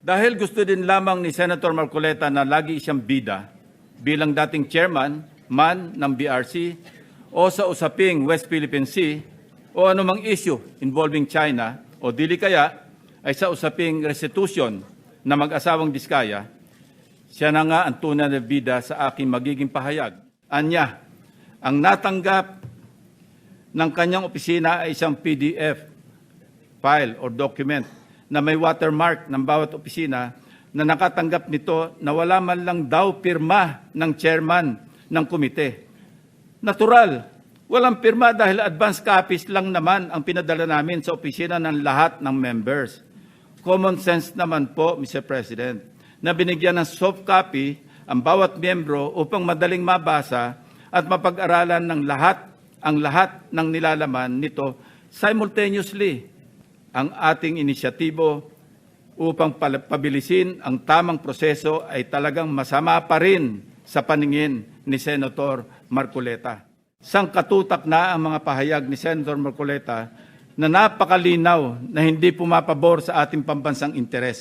Dahil gusto din lamang ni Senator Marcoleta na lagi siyang bida bilang dating chairman man ng BRC o sa usaping West Philippine Sea o anumang issue involving China o dili kaya ay sa usaping restitution na mag-asawang Diskaya, siya na nga ang tunay na bida sa aking magiging pahayag. Anya, ang natanggap ng kanyang opisina ay isang PDF file or document na may watermark ng bawat opisina na nakatanggap nito na wala man lang daw pirma ng chairman ng komite. Natural, walang pirma dahil advance copies lang naman ang pinadala namin sa opisina ng lahat ng members. Common sense naman po, Mr. President, na binigyan ng soft copy ang bawat miyembro upang madaling mabasa at mapag-aralan ng ang lahat ng nilalaman nito simultaneously. Ang ating inisyatibo upang pabilisin ang tamang proseso ay talagang masama pa rin sa paningin ni Senator Marcoleta. Sangkatutak na ang mga pahayag ni Senator Marcoleta na napakalinaw na hindi pumapabor sa ating pambansang interes.